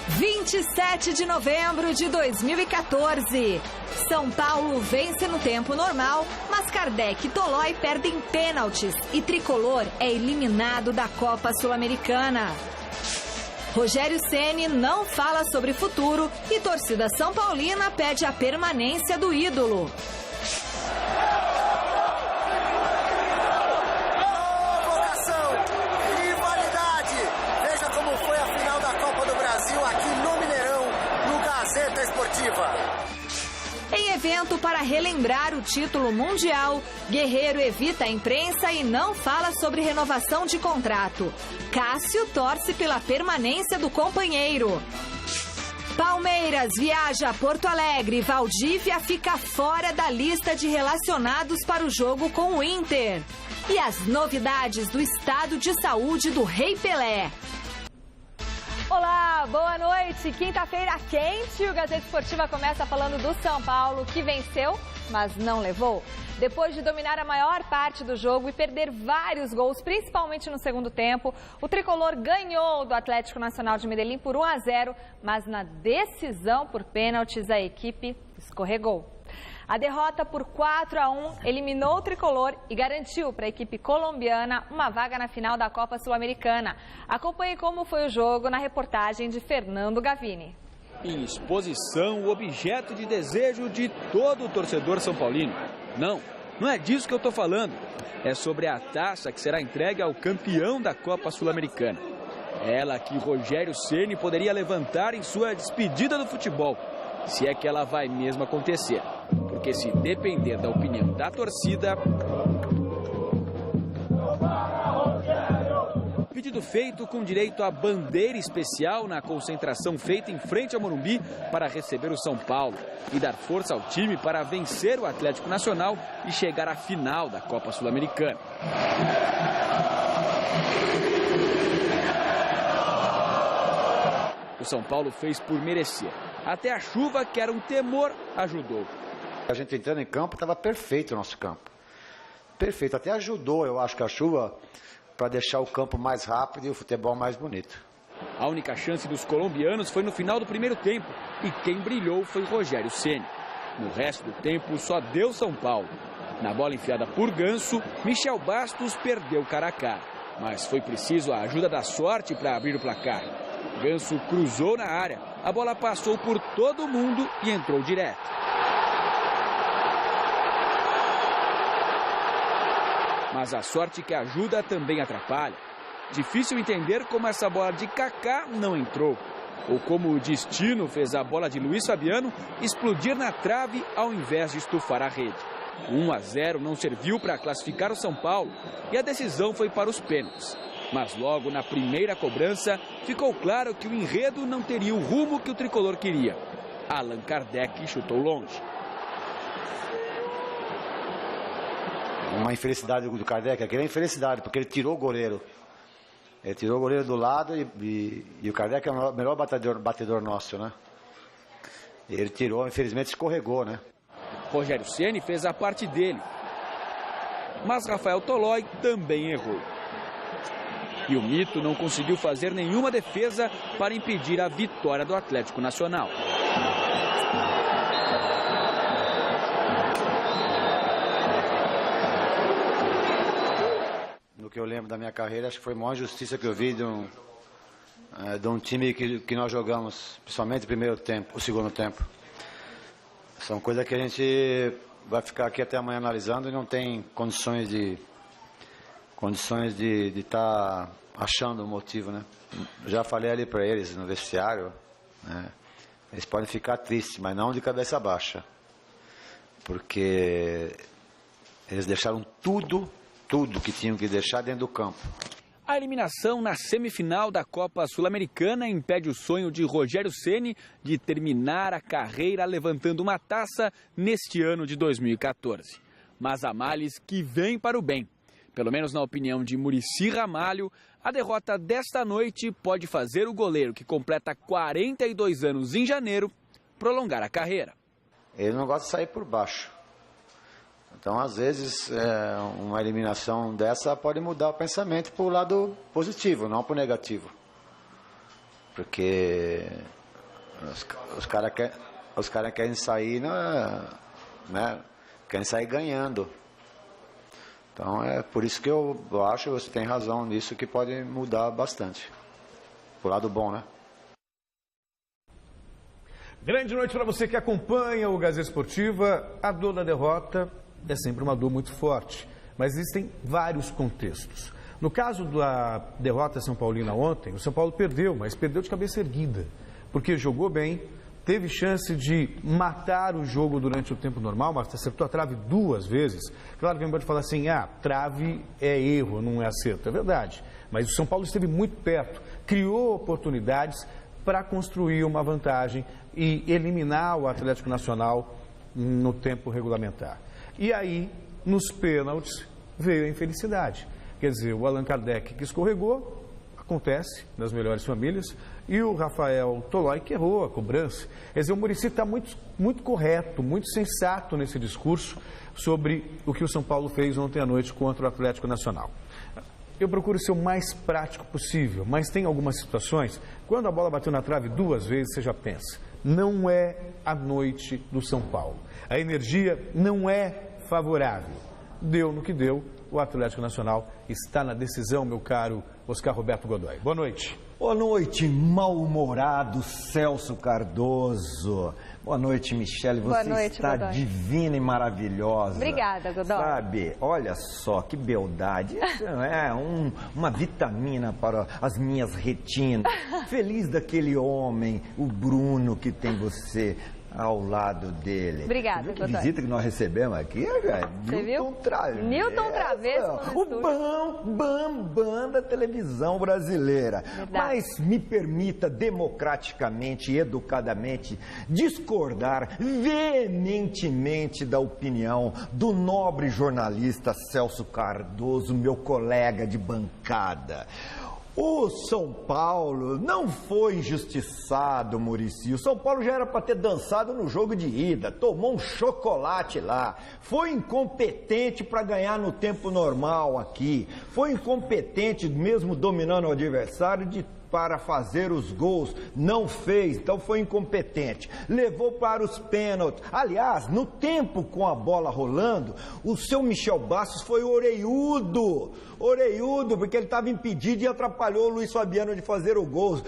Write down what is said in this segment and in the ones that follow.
27 de novembro de 2014. São Paulo vence no tempo normal, mas Kardec e Tolói perdem pênaltis e Tricolor é eliminado da Copa Sul-Americana. Rogério Ceni não fala sobre futuro e torcida São Paulina pede a permanência do ídolo. Em evento para relembrar o título mundial, Guerreiro evita a imprensa e não fala sobre renovação de contrato. Cássio torce pela permanência do companheiro. Palmeiras viaja a Porto Alegre. Valdívia fica fora da lista de relacionados para o jogo com o Inter. E as novidades do estado de saúde do Rei Pelé. Olá, boa noite. Quinta-feira quente. O Gazeta Esportiva começa falando do São Paulo, que venceu, mas não levou. Depois de dominar a maior parte do jogo e perder vários gols, principalmente no segundo tempo, o Tricolor ganhou do Atlético Nacional de Medellín por 1-0, mas na decisão por pênaltis a equipe escorregou. A derrota por 4-1 eliminou o Tricolor e garantiu para a equipe colombiana uma vaga na final da Copa Sul-Americana. Acompanhe como foi o jogo na reportagem de Fernando Gavini. Em exposição, o objeto de desejo de todo o torcedor são paulino. Não é disso que eu estou falando. É sobre a taça que será entregue ao campeão da Copa Sul-Americana. Ela que Rogério Ceni poderia levantar em sua despedida do futebol, se é que ela vai mesmo acontecer. Porque se depender da opinião da torcida... Pedido feito com direito à bandeira especial na concentração feita em frente ao Morumbi para receber o São Paulo e dar força ao time para vencer o Atlético Nacional e chegar à final da Copa Sul-Americana. O São Paulo fez por merecer. Até a chuva, que era um temor, ajudou. A gente entrando em campo, estava perfeito o nosso campo. Perfeito, até ajudou, eu acho, que a chuva, para deixar o campo mais rápido e o futebol mais bonito. A única chance dos colombianos foi no final do primeiro tempo e quem brilhou foi Rogério Ceni. No resto do tempo só deu São Paulo. Na bola enfiada por Ganso, Michel Bastos perdeu cara a cara, mas foi preciso a ajuda da sorte para abrir o placar. Ganso cruzou na área, a bola passou por todo mundo e entrou direto. Mas a sorte que ajuda também atrapalha. Difícil entender como essa bola de Kaká não entrou. Ou como o destino fez a bola de Luiz Fabiano explodir na trave ao invés de estufar a rede. 1-0 não serviu para classificar o São Paulo e a decisão foi para os pênaltis. Mas logo na primeira cobrança ficou claro que o enredo não teria o rumo que o Tricolor queria. Allan Kardec chutou longe. Uma infelicidade do Kardec, aquela infelicidade, porque ele tirou o goleiro. Ele tirou o goleiro do lado e o Kardec é o melhor batedor nosso, né? Ele tirou, infelizmente escorregou, né? Rogério Ceni fez a parte dele. Mas Rafael Tolói também errou. E o mito não conseguiu fazer nenhuma defesa para impedir a vitória do Atlético Nacional. No que eu lembro da minha carreira, acho que foi a maior justiça que eu vi de um time que nós jogamos, principalmente o primeiro tempo, o segundo tempo. São coisas que a gente vai ficar aqui até amanhã analisando e não tem condições de estar achando o motivo, né? Já falei ali para eles no vestiário, né? Eles podem ficar tristes, mas não de cabeça baixa, porque eles deixaram tudo que tinham que deixar dentro do campo. A eliminação na semifinal da Copa Sul-Americana impede o sonho de Rogério Ceni de terminar a carreira levantando uma taça neste ano de 2014. Mas há males que vêm para o bem. Pelo menos na opinião de Muricy Ramalho, a derrota desta noite pode fazer o goleiro, que completa 42 anos em janeiro, prolongar a carreira. Ele não gosta de sair por baixo. Então, às vezes, uma eliminação dessa pode mudar o pensamento para o lado positivo, não para o negativo. Porque Os caras querem sair, né? Querem sair ganhando. Então é por isso que eu acho que você tem razão nisso, que pode mudar bastante. Pro lado bom, né? Grande noite para você que acompanha o Gazeta Esportiva. A dor da derrota é sempre uma dor muito forte, mas existem vários contextos. No caso da derrota São Paulina ontem, o São Paulo perdeu, mas perdeu de cabeça erguida, porque jogou bem, teve chance de matar o jogo durante o tempo normal, mas acertou a trave 2 vezes. Claro que a gente pode falar assim, trave é erro, não é acerto. É verdade, mas o São Paulo esteve muito perto, criou oportunidades para construir uma vantagem e eliminar o Atlético Nacional no tempo regulamentar. E aí, nos pênaltis, veio a infelicidade. Quer dizer, o Allan Kardec que escorregou, acontece nas melhores famílias, e o Rafael Tolói que errou a cobrança. Quer dizer, o Muricy está muito correto, muito sensato nesse discurso sobre o que o São Paulo fez ontem à noite contra o Atlético Nacional. Eu procuro ser o mais prático possível, mas tem algumas situações, quando a bola bateu na trave 2 vezes, você já pensa, não é a noite do São Paulo. A energia não é favorável. Deu no que deu, o Atlético Nacional está na decisão, meu caro Oscar Roberto Godoy. Boa noite. Boa noite, mal-humorado Celso Cardoso. Boa noite, Michele. Você está Godoy. Divina e maravilhosa. Obrigada, Godoy. Sabe, olha só que beldade. Isso é uma vitamina para as minhas retinas. Feliz daquele homem, o Bruno, que tem você ao lado dele. Obrigada, que Godoy. visita que nós recebemos aqui, Você viu? Newton Travesso. O bam da televisão brasileira. Verdade. Mas me permita democraticamente e educadamente discordar veementemente da opinião do nobre jornalista Celso Cardoso, meu colega de bancada. O São Paulo não foi injustiçado, Muricy. O São Paulo já era para ter dançado no jogo de ida, tomou um chocolate lá, foi incompetente para ganhar no tempo normal aqui, foi incompetente mesmo dominando o adversário para fazer os gols, não fez, então foi incompetente, levou para os pênaltis. Aliás, no tempo com a bola rolando, o seu Michel Bastos foi oreiudo, porque ele estava impedido e atrapalhou o Luiz Fabiano de fazer o gol.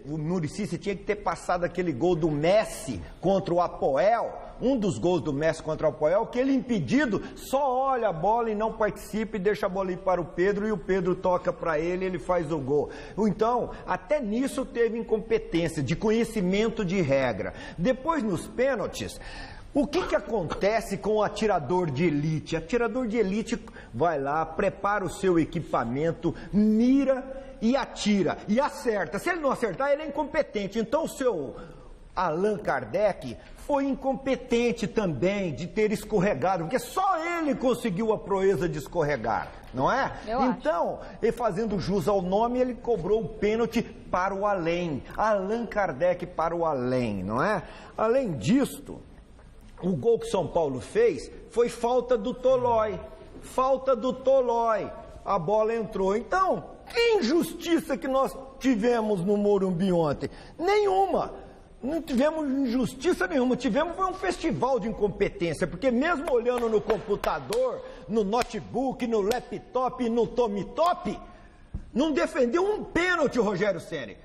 O Muricy, você tinha que ter passado aquele gol do Messi contra o Apoel, um dos gols do Messi contra o Apoel, que ele impedido só olha a bola e não participa e deixa a bola ir para o Pedro, e o Pedro toca para ele e ele faz o gol. Então, até nisso teve incompetência, de conhecimento de regra. Depois, nos pênaltis, o que acontece com o atirador de elite? Atirador de elite vai lá, prepara o seu equipamento, mira e atira, e acerta. Se ele não acertar, ele é incompetente. Então, o seu Allan Kardec foi incompetente também de ter escorregado, porque só ele conseguiu a proeza de escorregar, não é? Então, e fazendo jus ao nome, ele cobrou o pênalti para o além, Allan Kardec para o além, não é? Além disto, o gol que São Paulo fez foi falta do Tolói, a bola entrou. Então, que injustiça que nós tivemos no Morumbi ontem? Nenhuma. Não tivemos injustiça nenhuma, tivemos um festival de incompetência, porque mesmo olhando no computador, no notebook, no laptop, no tomitop, não defendeu um pênalti o Rogério Ceni.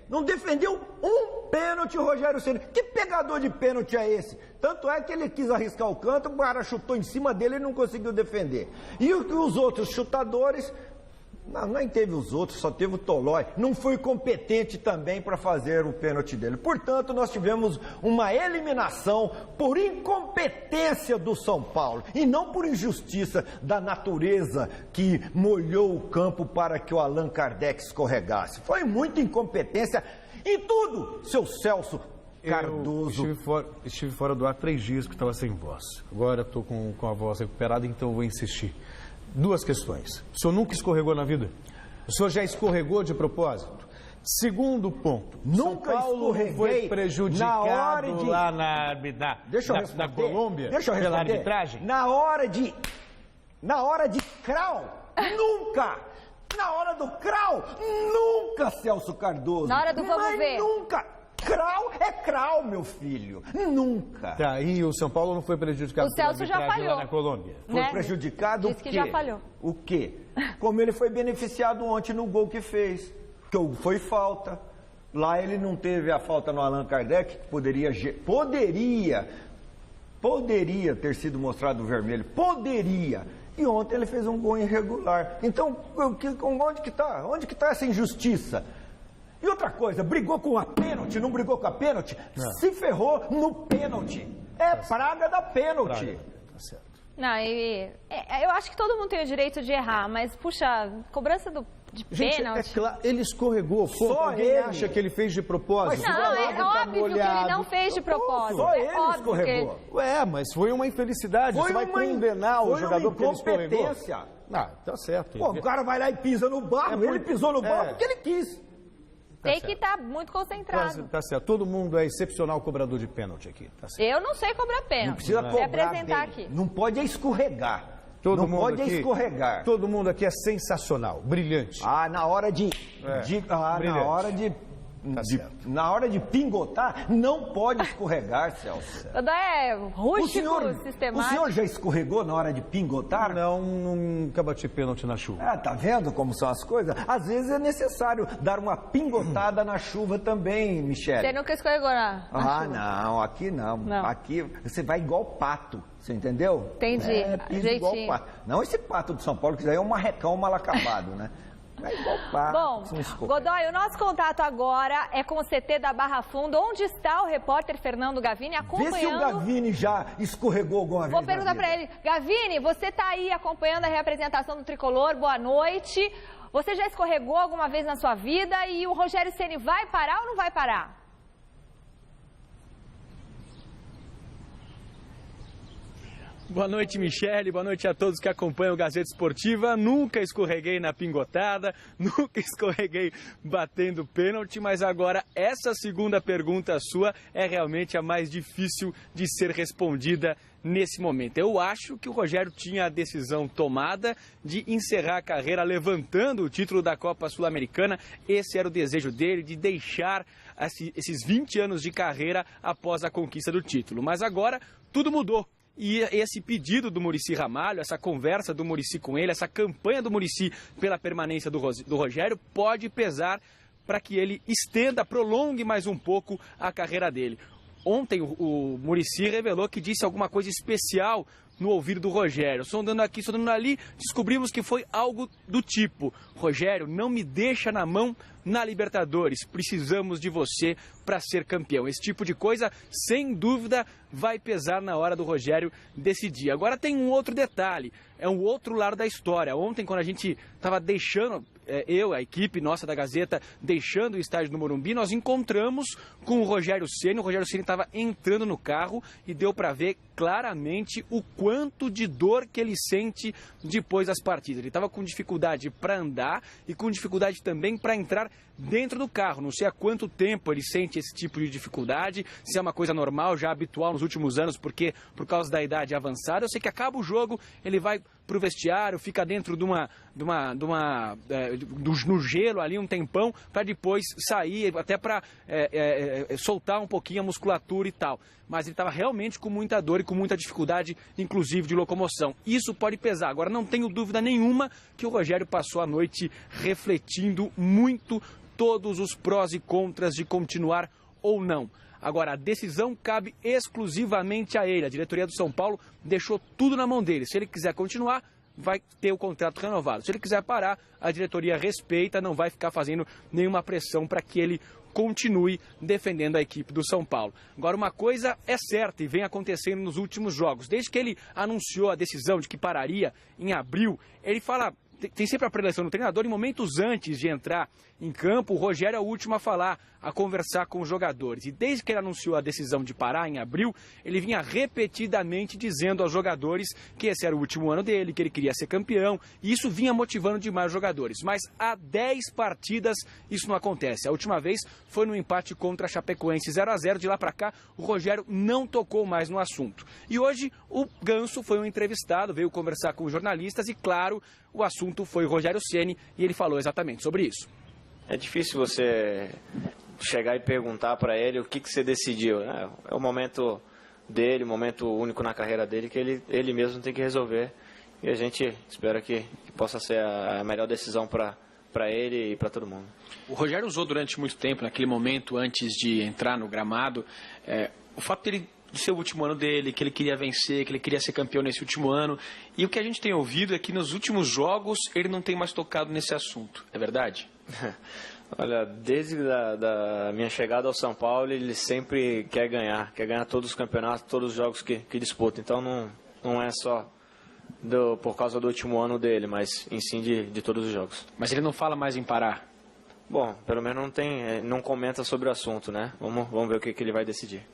Que pegador de pênalti é esse? Tanto é que ele quis arriscar o canto, o cara chutou em cima dele e não conseguiu defender. E os outros chutadores... Não, nem teve os outros, só teve o Tolói. Não foi competente também para fazer o pênalti dele. Portanto, nós tivemos uma eliminação por incompetência do São Paulo e não por injustiça da natureza que molhou o campo para que o Allan Kardec escorregasse. Foi muita incompetência em tudo, seu Celso Cardoso. Eu estive fora do ar 3 dias porque estava sem voz. Agora estou com a voz recuperada, então eu vou insistir. 2 questões. O senhor nunca escorregou na vida? O senhor já escorregou de propósito? Segundo ponto. Nunca São Paulo escorreguei foi prejudicado lá na Colômbia pela arbitragem? Na hora de crawl, nunca! Na hora do crawl, nunca, Celso Cardoso! Na hora do vamos ver. Nunca! Cral é cral, meu filho. Nunca. Tá, e o São Paulo não foi prejudicado O Celso já falhou lá na Colômbia? Foi prejudicado o quê? Disse que já falhou. O quê? Como ele foi beneficiado ontem no gol que fez. Que foi falta. Lá ele não teve a falta no Allan Kardec, que poderia ter sido mostrado vermelho. Poderia. E ontem ele fez um gol irregular. Então, onde que tá? Onde que tá essa injustiça? E outra coisa, brigou com a pênalti, não brigou com a pênalti? Se ferrou no pênalti. É praga da pênalti. Tá certo. Não, eu acho que todo mundo tem o direito de errar, mas, puxa, cobrança de Gente, pênalti... é claro, ele escorregou. Pô, alguém ele acha que ele fez de propósito? Não, é óbvio que ele não fez de propósito. Só É ele óbvio escorregou. que... Ué, mas foi uma infelicidade. Você vai condenar o jogador porque ele escorregou? Incompetência. Ah, tá certo. Pô, o cara vai lá e pisa no barro. Ele pisou no barro porque ele quis. Tem que estar muito concentrado. Tá certo. Todo mundo é excepcional cobrador de pênalti aqui. Tá certo. Eu não sei cobrar pênalti. Não precisa cobrar apresentar dele. Não pode escorregar. Todo não mundo pode aqui, escorregar. Todo mundo aqui é sensacional, brilhante. Na hora de na hora de pingotar, não pode escorregar, Celso. É rústico, sistemático. O senhor já escorregou na hora de pingotar? Não, nunca bati pênalti na chuva. Tá vendo como são as coisas? Às vezes é necessário dar uma pingotada na chuva também, Michele. Você nunca escorregou na chuva? Não, aqui não. Aqui você vai igual pato, você entendeu? Entendi. Pisa igual pato. Não esse pato de São Paulo, que já é um marrecão mal acabado, né? É igual pato. Bom, Godoy, o nosso contato agora é com o CT da Barra Funda. Onde está o repórter Fernando Gavini acompanhando... Vê se o Gavini já escorregou alguma vez. Vou perguntar para ele. Gavini, você está aí acompanhando a reapresentação do Tricolor. Boa noite. Você já escorregou alguma vez na sua vida e o Rogério Ceni vai parar ou não vai parar? Boa noite, Michele. Boa noite a todos que acompanham o Gazeta Esportiva. Nunca escorreguei na pingotada, nunca escorreguei batendo pênalti, mas agora essa segunda pergunta sua é realmente a mais difícil de ser respondida nesse momento. Eu acho que o Rogério tinha a decisão tomada de encerrar a carreira levantando o título da Copa Sul-Americana. Esse era o desejo dele, de deixar esses 20 anos de carreira após a conquista do título. Mas agora tudo mudou. E esse pedido do Muricy Ramalho, essa conversa do Muricy com ele, essa campanha do Muricy pela permanência do Rogério pode pesar para que ele prolongue mais um pouco a carreira dele. Ontem o Muricy revelou que disse alguma coisa especial no ouvido do Rogério. Sondando aqui, sondando ali, descobrimos que foi algo do tipo: Rogério, não me deixa na mão na Libertadores, precisamos de você para ser campeão. Esse tipo de coisa, sem dúvida, vai pesar na hora do Rogério decidir. Agora tem um outro detalhe, é um outro lado da história. Ontem, quando a gente estava deixando, a equipe nossa da Gazeta, deixando o estádio do Morumbi, nós encontramos com o Rogério Ceni. O Rogério Ceni estava entrando no carro e deu para ver claramente o quanto de dor que ele sente depois das partidas. Ele estava com dificuldade para andar e com dificuldade também para entrar dentro do carro. Não sei há quanto tempo ele sente esse tipo de dificuldade, se é uma coisa normal, já habitual nos últimos anos, porque por causa da idade avançada. Eu sei que acaba o jogo, ele vai pro vestiário, fica dentro no gelo ali um tempão, para depois sair, até para soltar um pouquinho a musculatura e tal. Mas ele estava realmente com muita dor e com muita dificuldade, inclusive de locomoção. Isso pode pesar. Agora, não tenho dúvida nenhuma que o Rogério passou a noite refletindo muito todos os prós e contras de continuar ou não. Agora, a decisão cabe exclusivamente a ele. A diretoria do São Paulo deixou tudo na mão dele. Se ele quiser continuar, vai ter o contrato renovado. Se ele quiser parar, a diretoria respeita, não vai ficar fazendo nenhuma pressão para que ele continue defendendo a equipe do São Paulo. Agora, uma coisa é certa e vem acontecendo nos últimos jogos. Desde que ele anunciou a decisão de que pararia em abril, ele fala... Tem sempre a preleção do treinador. Em momentos antes de entrar em campo, o Rogério é o último a falar, a conversar com os jogadores. E desde que ele anunciou a decisão de parar em abril, ele vinha repetidamente dizendo aos jogadores que esse era o último ano dele, que ele queria ser campeão. E isso vinha motivando demais os jogadores. Mas há 10 partidas isso não acontece. A última vez foi no empate contra a Chapecoense 0-0. De lá para cá, o Rogério não tocou mais no assunto. E hoje o Ganso foi um entrevistado, veio conversar com os jornalistas e, claro, o assunto foi o Rogério Ceni e ele falou exatamente sobre isso. É difícil você chegar e perguntar para ele o que você decidiu. É o momento dele, o momento único na carreira dele, que ele mesmo tem que resolver. E a gente espera que possa ser a melhor decisão para ele e para todo mundo. O Rogério usou durante muito tempo, naquele momento antes de entrar no gramado, o fato de ser o último ano dele, que ele queria vencer, que ele queria ser campeão nesse último ano. E o que a gente tem ouvido é que nos últimos jogos ele não tem mais tocado nesse assunto. É verdade? Olha, desde da minha chegada ao São Paulo, ele sempre quer ganhar todos os campeonatos, todos os jogos que disputa. Então não é só por causa do último ano dele, mas em sim de todos os jogos. Mas ele não fala mais em parar? Bom, pelo menos não comenta sobre o assunto, né? Vamos ver o que ele vai decidir.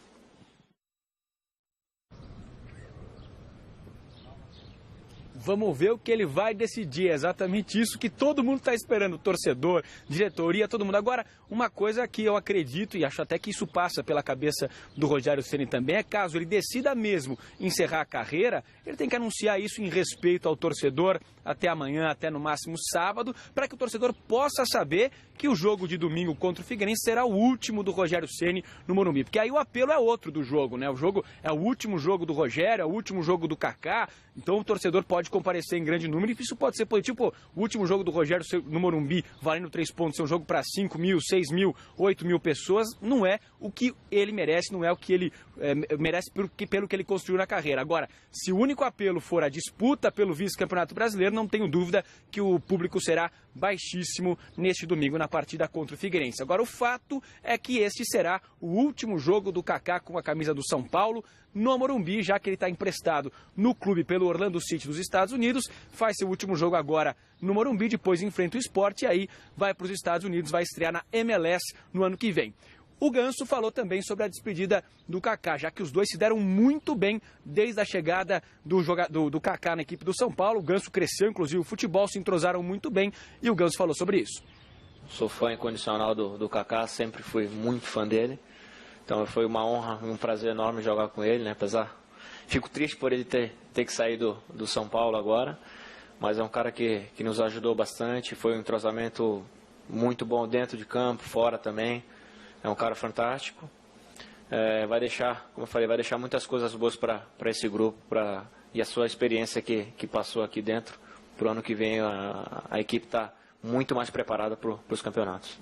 Vamos ver o que ele vai decidir. É exatamente isso que todo mundo está esperando. Torcedor, diretoria, todo mundo. Agora, uma coisa que eu acredito, e acho até que isso passa pela cabeça do Rogério Ceni também, é caso ele decida mesmo encerrar a carreira, ele tem que anunciar isso em respeito ao torcedor até amanhã, até no máximo sábado, para que o torcedor possa saber que o jogo de domingo contra o Figueirense será o último do Rogério Ceni no Morumbi. Porque aí o apelo é outro do jogo, né? O jogo é o último jogo do Rogério, é o último jogo do Kaká, então o torcedor pode comparecer em grande número e isso pode ser positivo. Pô, o último jogo do Rogério no Morumbi, valendo 3 pontos, ser um jogo para 5 mil, 6 mil, 8 mil pessoas, não é o que ele merece, não é o que ele merece pelo que ele construiu na carreira. Agora, se o único apelo for a disputa pelo vice-campeonato brasileiro, não tenho dúvida que o público será baixíssimo neste domingo na partida contra o Figueirense. Agora, o fato é que este será o último jogo do Kaká com a camisa do São Paulo no Morumbi, já que ele está emprestado no clube pelo Orlando City dos Estados Unidos, faz seu último jogo agora no Morumbi, depois enfrenta o Sport e aí vai para os Estados Unidos, vai estrear na MLS no ano que vem. O Ganso falou também sobre a despedida do Kaká, já que os dois se deram muito bem desde a chegada do Kaká na equipe do São Paulo. O Ganso cresceu, inclusive o futebol, se entrosaram muito bem e o Ganso falou sobre isso. Sou fã incondicional do Kaká, sempre fui muito fã dele. Então foi uma honra, um prazer enorme jogar com ele, né? Apesar, fico triste por ele ter que sair do São Paulo agora, mas é um cara que nos ajudou bastante, foi um entrosamento muito bom dentro de campo, fora também. É um cara fantástico, vai deixar, como eu falei, vai deixar muitas coisas boas para esse grupo, e a sua experiência que passou aqui dentro. Para o ano que vem a equipe está muito mais preparada para os campeonatos.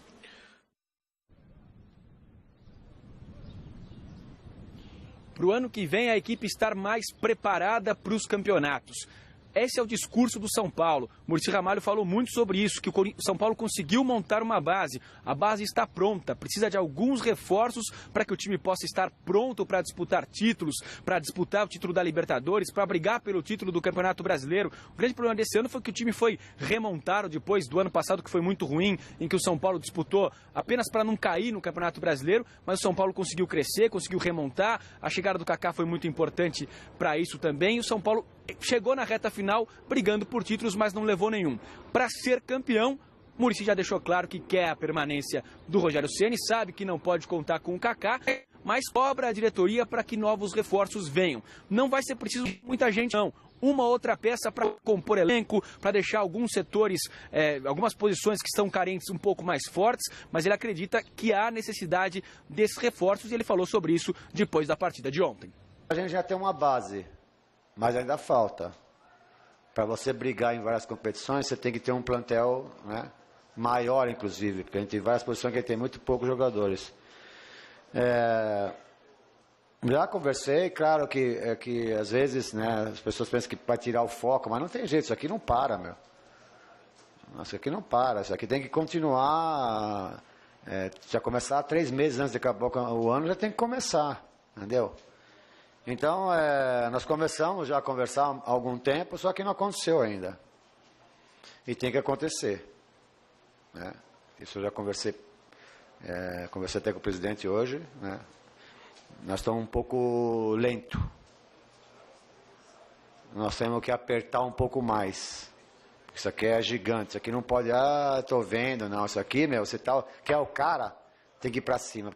Para o ano que vem a equipe estar mais preparada para os campeonatos. Esse é o discurso do São Paulo. Muricy Ramalho falou muito sobre isso, que o São Paulo conseguiu montar uma base. A base está pronta, precisa de alguns reforços para que o time possa estar pronto para disputar títulos, para disputar o título da Libertadores, para brigar pelo título do Campeonato Brasileiro. O grande problema desse ano foi que o time foi remontado depois do ano passado, que foi muito ruim, em que o São Paulo disputou apenas para não cair no Campeonato Brasileiro, mas o São Paulo conseguiu crescer, conseguiu remontar. A chegada do Kaká foi muito importante para isso também. E o São Paulo chegou na reta final brigando por títulos, mas não levou nenhum. Para ser campeão, Muricy já deixou claro que quer a permanência do Rogério Ceni, sabe que não pode contar com o Kaká, mas cobra a diretoria para que novos reforços venham. Não vai ser preciso muita gente, não. Uma outra peça para compor elenco, para deixar alguns setores, algumas posições que estão carentes um pouco mais fortes, mas ele acredita que há necessidade desses reforços e ele falou sobre isso depois da partida de ontem. A gente já tem uma base, mas ainda falta. Para você brigar em várias competições, você tem que ter um plantel, né, maior, inclusive, porque a gente tem várias posições que tem muito poucos jogadores. Já conversei, claro que às vezes, né, as pessoas pensam que vai tirar o foco, mas não tem jeito, isso aqui não para, meu. Isso aqui não para, isso aqui tem que continuar. Já começar 3 meses antes de acabar o ano, já tem que começar, entendeu? Então, nós começamos já a conversar há algum tempo, só que não aconteceu ainda. E tem que acontecer. Né? Isso eu já conversei até com o presidente hoje. Né? Nós estamos um pouco lento. Nós temos que apertar um pouco mais. Isso aqui é gigante, isso aqui não pode, estou vendo, não. Isso aqui, meu, você quer o cara, tem que ir para cima.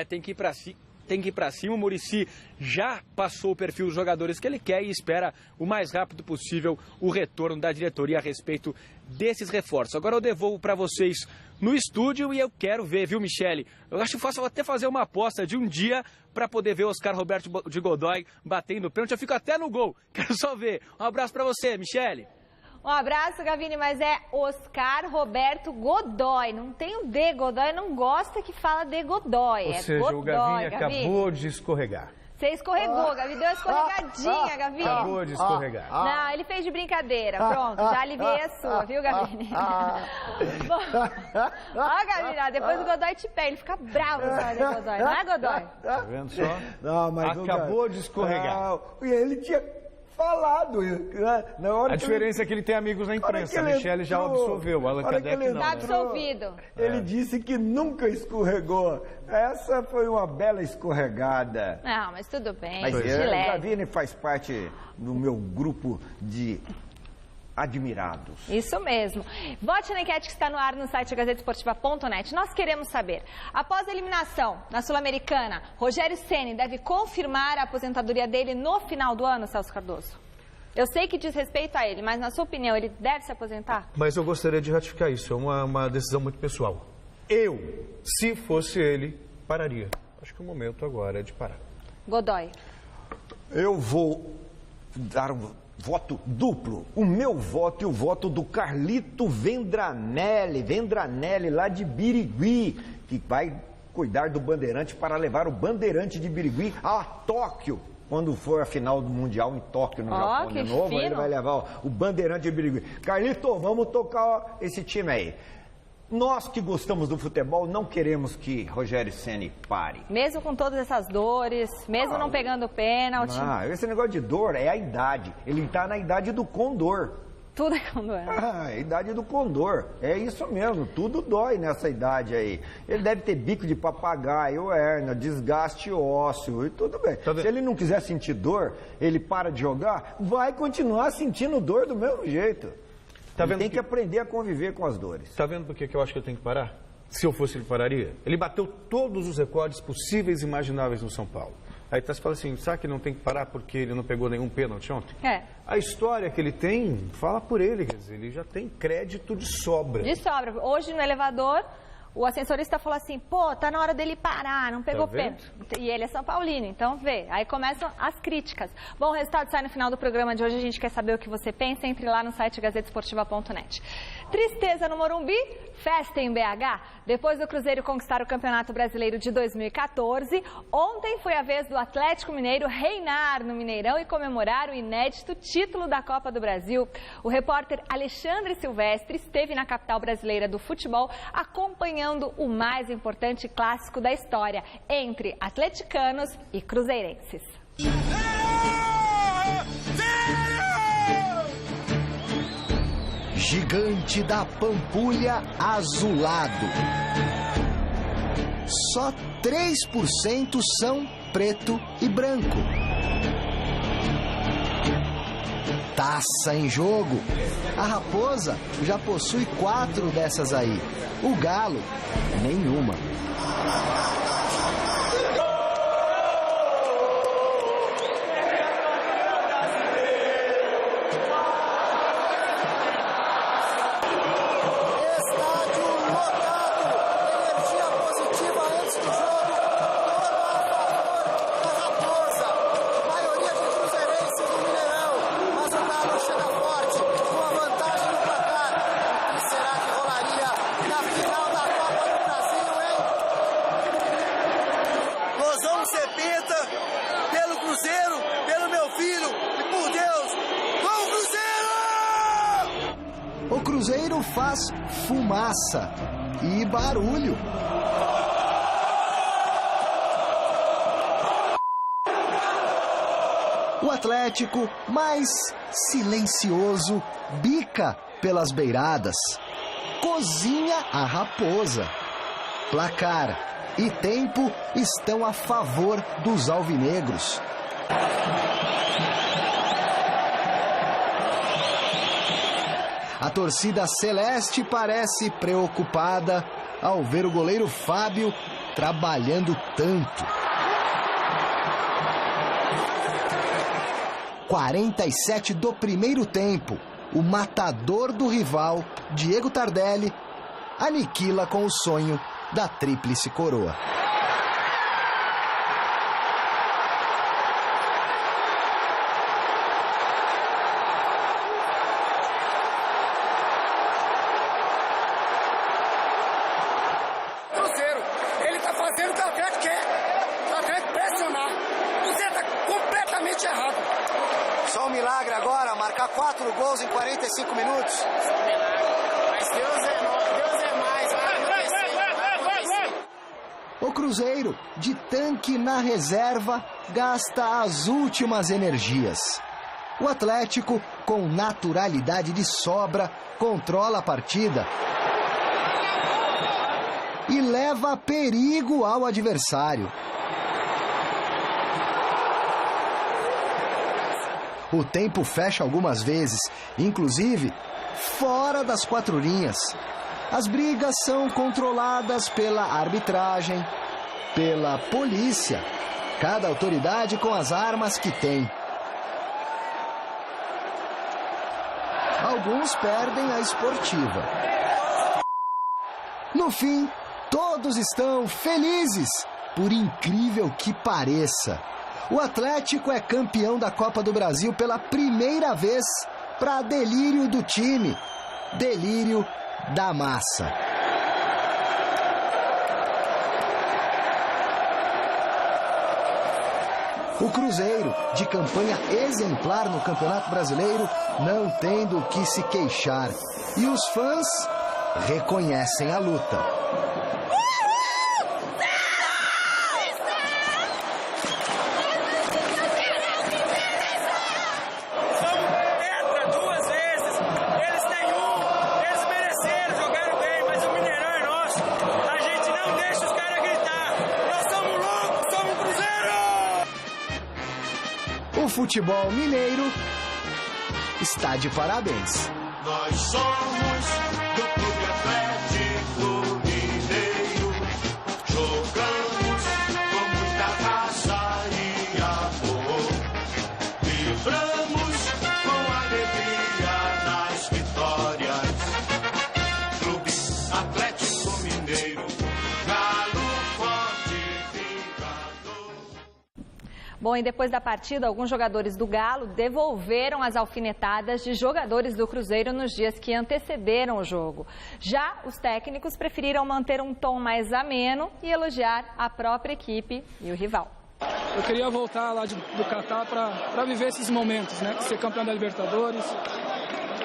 Tem que ir para cima. tem que ir para cima. O Muricy já passou o perfil dos jogadores que ele quer e espera o mais rápido possível o retorno da diretoria a respeito desses reforços. Agora eu devolvo para vocês no estúdio e eu quero ver, viu, Michele? Eu acho fácil até fazer uma aposta de um dia para poder ver o Oscar Roberto de Godoy batendo pênalti. Eu fico até no gol. Quero só ver. Um abraço para você, Michele. Um abraço, Gavini, mas é Oscar Roberto Godoy. Não tem o D, Godoy não gosta que fala de Godoy. Ou seja, Godoy, o Gavini acabou de escorregar. Você escorregou, Gavi, deu uma escorregadinha, Gavi. Acabou de escorregar. Não, ele fez de brincadeira. Pronto, já aliviei a sua, viu, Gavini? Bom, ó, Gavini, depois o Godoy te pega, ele fica bravo com o Godoy, não é, Godoy? Tá vendo só? Não, mas acabou de escorregar. E ele tinha falado. Na hora a diferença é que ele tem amigos na imprensa. A Michele já absolveu, o Allan Kardec não. Tá absolvido. Ele disse que nunca escorregou. Essa foi uma bela escorregada. Não, mas tudo bem. Mas o Gavini faz parte do meu grupo de admirados. Isso mesmo. Vote na enquete que está no ar no site gazetesportiva.net. Nós queremos saber, após a eliminação na Sul-Americana, Rogério Ceni deve confirmar a aposentadoria dele no final do ano, Celso Cardoso? Eu sei que diz respeito a ele, mas na sua opinião, ele deve se aposentar? Mas eu gostaria de ratificar isso, é uma decisão muito pessoal. Eu, se fosse ele, pararia. Acho que o momento agora é de parar. Godoy. Eu vou dar voto duplo. O meu voto e o voto do Carlito Vendranelli lá de Birigui, que vai cuidar do Bandeirante para levar o Bandeirante de Birigui a Tóquio. Quando for a final do Mundial em Tóquio, no Japão de novo, ele vai levar o Bandeirante de Birigui. Carlito, vamos tocar esse time aí. Nós que gostamos do futebol não queremos que Rogério Ceni pare. Mesmo com todas essas dores, mesmo não pegando pênalti. Esse negócio de dor é a idade. Ele está na idade do condor. Tudo é condor. A idade do condor. É isso mesmo, tudo dói nessa idade aí. Ele deve ter bico de papagaio, hérnia, desgaste ósseo e tudo bem. Se ele não quiser sentir dor, ele para de jogar, vai continuar sentindo dor do mesmo jeito. Ele tem que aprender a conviver com as dores. Tá vendo por que eu acho que eu tenho que parar? Se eu fosse, ele pararia. Ele bateu todos os recordes possíveis e imagináveis no São Paulo. Aí você fala assim, sabe que não tem que parar porque ele não pegou nenhum pênalti ontem? É. A história que ele tem, fala por ele, quer dizer, ele já tem crédito de sobra. De sobra. Hoje no elevador, o ascensorista falou assim, pô, tá na hora dele parar, não pegou pênalti. E ele é São Paulino, então vê. Aí começam as críticas. Bom, o resultado sai no final do programa de hoje, a gente quer saber o que você pensa, entre lá no site gazetesportiva.net. Tristeza no Morumbi, festa em BH. Depois do Cruzeiro conquistar o Campeonato Brasileiro de 2014, ontem foi a vez do Atlético Mineiro reinar no Mineirão e comemorar o inédito título da Copa do Brasil. O repórter Alexandre Silvestre esteve na capital brasileira do futebol acompanhando o mais importante clássico da história entre atleticanos e cruzeirenses. Gigante da Pampulha azulado. Só 3% são preto e branco. Taça em jogo. A Raposa já possui 4 dessas aí. O Galo, nenhuma. O Cruzeiro faz fumaça e barulho. O Atlético, mais silencioso, bica pelas beiradas. Cozinha a Raposa. Placar e tempo estão a favor dos alvinegros. A torcida celeste parece preocupada ao ver o goleiro Fábio trabalhando tanto. 47 do primeiro tempo, o matador do rival, Diego Tardelli, aniquila com o sonho da tríplice coroa. Cruzeiro, ele tá fazendo o que o Atlético quer. O Atlético pressionar. O Cruzeiro tá completamente errado. Só um milagre agora, marcar 4 gols em 45 minutos. Só um milagre. Mas Deus é mais. Vai acontecer. O Cruzeiro, de tanque na reserva, gasta as últimas energias. O Atlético, com naturalidade de sobra, controla a partida e leva perigo ao adversário. O tempo fecha algumas vezes, inclusive fora das 4 linhas. As brigas são controladas pela arbitragem, pela polícia, cada autoridade com as armas que tem. Alguns perdem a esportiva. No fim, todos estão felizes, por incrível que pareça. O Atlético é campeão da Copa do Brasil pela primeira vez, para delírio do time, delírio da massa. O Cruzeiro, de campanha exemplar no Campeonato Brasileiro, não tem do que se queixar. E os fãs reconhecem a luta. O futebol mineiro está de parabéns. Nós somos do Clube Atlético Mineiro, jogamos com muita raça e amor, vibramos com alegria nas vitórias. Clube Atlético Mineiro, galo forte vingador. Bom, e depois da partida, alguns jogadores do Galo devolveram as alfinetadas de jogadores do Cruzeiro nos dias que antecederam o jogo. Já os técnicos preferiram manter um tom mais ameno e elogiar a própria equipe e o rival. Eu queria voltar lá do Catar para viver esses momentos, né? Ser campeão da Libertadores,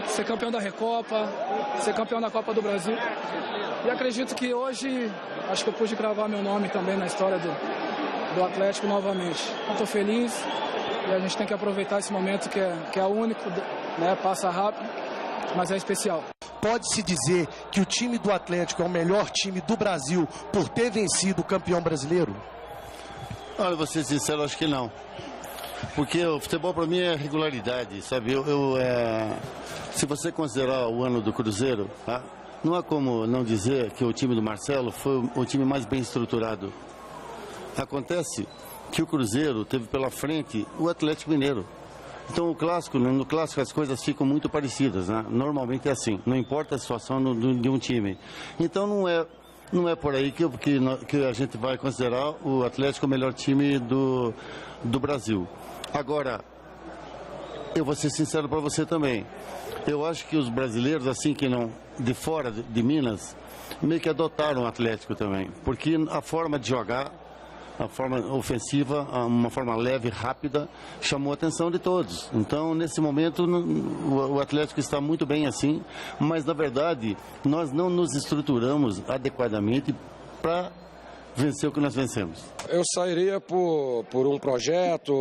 ser campeão da Recopa, ser campeão da Copa do Brasil. E acredito que hoje, acho que eu pude gravar meu nome também na história do Atlético novamente. Estou feliz e a gente tem que aproveitar esse momento que é único, né? Passa rápido, mas é especial. Pode-se dizer que o time do Atlético é o melhor time do Brasil por ter vencido o campeão brasileiro? Olha, vou ser sincero, acho que não. Porque o futebol para mim é regularidade, sabe? Se você considerar o ano do Cruzeiro, tá? Não há como não dizer que o time do Marcelo foi o time mais bem estruturado. Acontece que o Cruzeiro teve pela frente o Atlético Mineiro. Então no clássico as coisas ficam muito parecidas, né? Normalmente é assim, não importa a situação de um time. Então não é por aí que a gente vai considerar o Atlético o melhor time do Brasil. Agora, eu vou ser sincero para você também. Eu acho que os brasileiros, assim que não de fora de Minas, meio que adotaram o Atlético também, porque a forma de jogar, a forma ofensiva, uma forma leve, rápida, chamou a atenção de todos. Então, nesse momento, o Atlético está muito bem assim, mas, na verdade, nós não nos estruturamos adequadamente para vencer o que nós vencemos. Eu sairia por um projeto,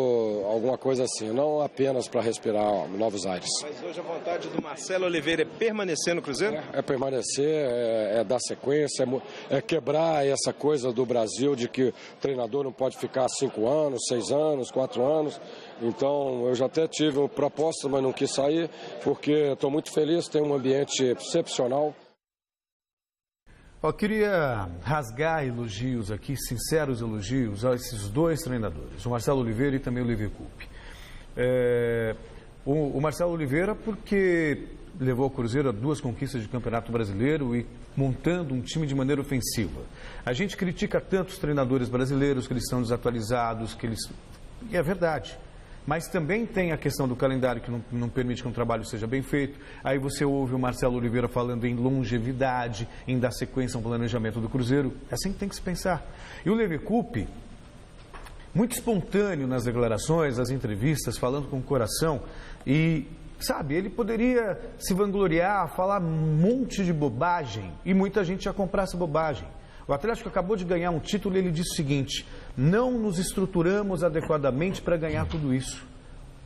alguma coisa assim, não apenas para respirar novos ares. Mas hoje a vontade do Marcelo Oliveira é permanecer no Cruzeiro? É permanecer, é dar sequência, é quebrar essa coisa do Brasil de que o treinador não pode ficar 5 anos, 6 anos, 4 anos. Então, eu já até tive proposta, mas não quis sair, porque estou muito feliz, tem um ambiente excepcional. Eu queria rasgar elogios aqui, sinceros elogios a esses dois treinadores, o Marcelo Oliveira e também o Liverpool. O Marcelo Oliveira, porque levou o Cruzeiro a 2 conquistas de Campeonato Brasileiro e montando um time de maneira ofensiva. A gente critica tanto os treinadores brasileiros, que eles são desatualizados, E é verdade. Mas também tem a questão do calendário que não permite que um trabalho seja bem feito. Aí você ouve o Marcelo Oliveira falando em longevidade, em dar sequência a um planejamento do Cruzeiro. É assim que tem que se pensar. E o Leverkusen, muito espontâneo nas declarações, nas entrevistas, falando com o coração. E, sabe, ele poderia se vangloriar, falar um monte de bobagem e muita gente ia comprar essa bobagem. O Atlético acabou de ganhar um título e ele disse o seguinte: não nos estruturamos adequadamente para ganhar tudo isso.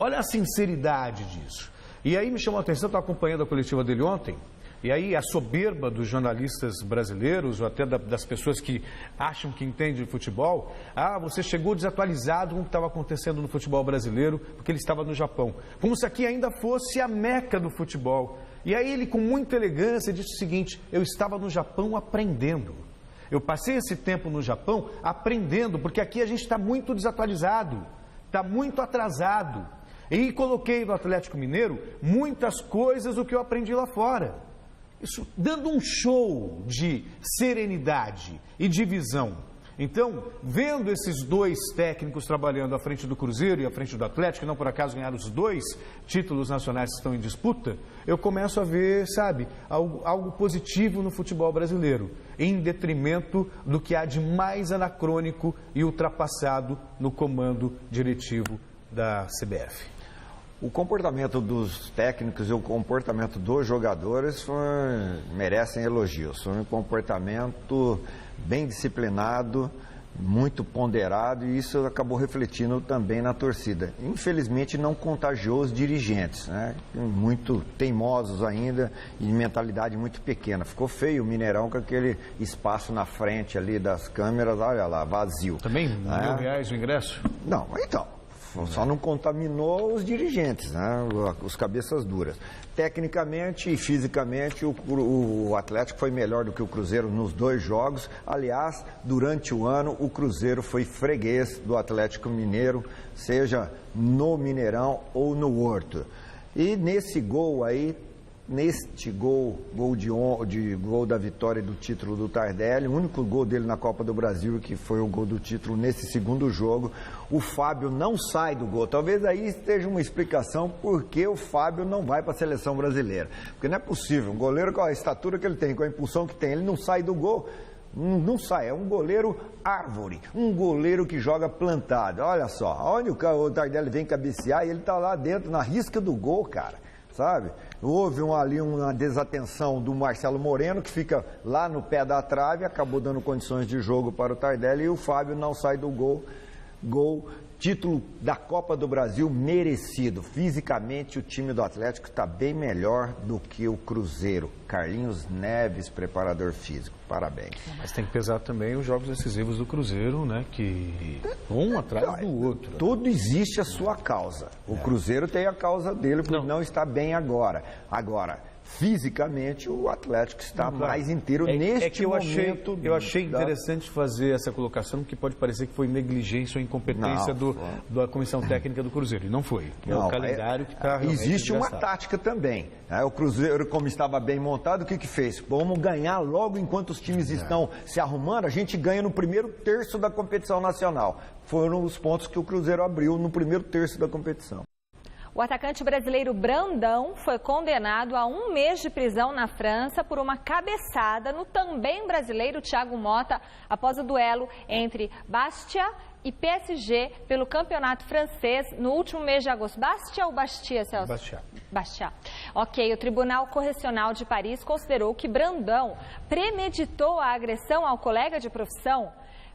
Olha a sinceridade disso. E aí me chamou a atenção, estava acompanhando a coletiva dele ontem, e aí a soberba dos jornalistas brasileiros, ou até das pessoas que acham que entendem de futebol, você chegou desatualizado com o que estava acontecendo no futebol brasileiro, porque ele estava no Japão. Como se aqui ainda fosse a meca do futebol. E aí ele, com muita elegância, disse o seguinte: eu estava no Japão aprendendo. Eu passei esse tempo no Japão aprendendo, porque aqui a gente está muito desatualizado, está muito atrasado. E coloquei no Atlético Mineiro muitas coisas do que eu aprendi lá fora. Isso dando um show de serenidade e de visão. Então, vendo esses 2 técnicos trabalhando à frente do Cruzeiro e à frente do Atlético, que não por acaso ganharam os 2 títulos nacionais que estão em disputa, eu começo a ver, sabe, algo positivo no futebol brasileiro, em detrimento do que há de mais anacrônico e ultrapassado no comando diretivo da CBF. O comportamento dos técnicos e o comportamento dos jogadores merecem elogios. Foi um comportamento bem disciplinado, muito ponderado, e isso acabou refletindo também na torcida. Infelizmente não contagiou os dirigentes, né? Muito teimosos ainda e de mentalidade muito pequena. Ficou feio o Mineirão com aquele espaço na frente ali das câmeras, olha lá, vazio. Também R$1.000 o ingresso? Não, então, só não contaminou os dirigentes, né? Os cabeças duras. Tecnicamente e fisicamente, o Atlético foi melhor do que o Cruzeiro nos 2 jogos. Aliás, durante o ano, o Cruzeiro foi freguês do Atlético Mineiro, seja no Mineirão ou no Horto. E nesse gol aí, gol da vitória do título do Tardelli, o único gol dele na Copa do Brasil, que foi o gol do título nesse segundo jogo, o Fábio não sai do gol. Talvez aí esteja uma explicação por que o Fábio não vai para a seleção brasileira. Porque não é possível, um goleiro com a estatura que ele tem, com a impulsão que tem, ele não sai do gol. Não sai, é um goleiro árvore, um goleiro que joga plantado. Olha só, onde o Tardelli vem cabecear e ele está lá dentro, na risca do gol, cara. Sabe? Houve ali uma desatenção do Marcelo Moreno, que fica lá no pé da trave, acabou dando condições de jogo para o Tardelli, e o Fábio não sai do gol. Título da Copa do Brasil merecido. Fisicamente, o time do Atlético está bem melhor do que o Cruzeiro. Carlinhos Neves, preparador físico. Parabéns. Mas tem que pesar também os jogos decisivos do Cruzeiro, né? Que um atrás do outro. Tudo existe a sua causa. O Cruzeiro tem a causa dele, porque não está bem agora. Agora, fisicamente, o Atlético está mais inteiro neste momento. Eu achei interessante fazer essa colocação, que pode parecer que foi negligência ou incompetência da comissão técnica do Cruzeiro. E não foi. É o calendário que está realmente existe uma tática também. O Cruzeiro, como estava bem montado, o que fez? Vamos ganhar logo enquanto os times estão se arrumando, a gente ganha no primeiro terço da competição nacional. Foram os pontos que o Cruzeiro abriu no primeiro terço da competição. O atacante brasileiro Brandão foi condenado a 1 mês de prisão na França por uma cabeçada no também brasileiro Thiago Motta após o duelo entre Bastia e PSG pelo campeonato francês no último mês de agosto. Bastia ou Bastia, Celso? Bastia. Ok, o Tribunal Correcional de Paris considerou que Brandão premeditou a agressão ao colega de profissão.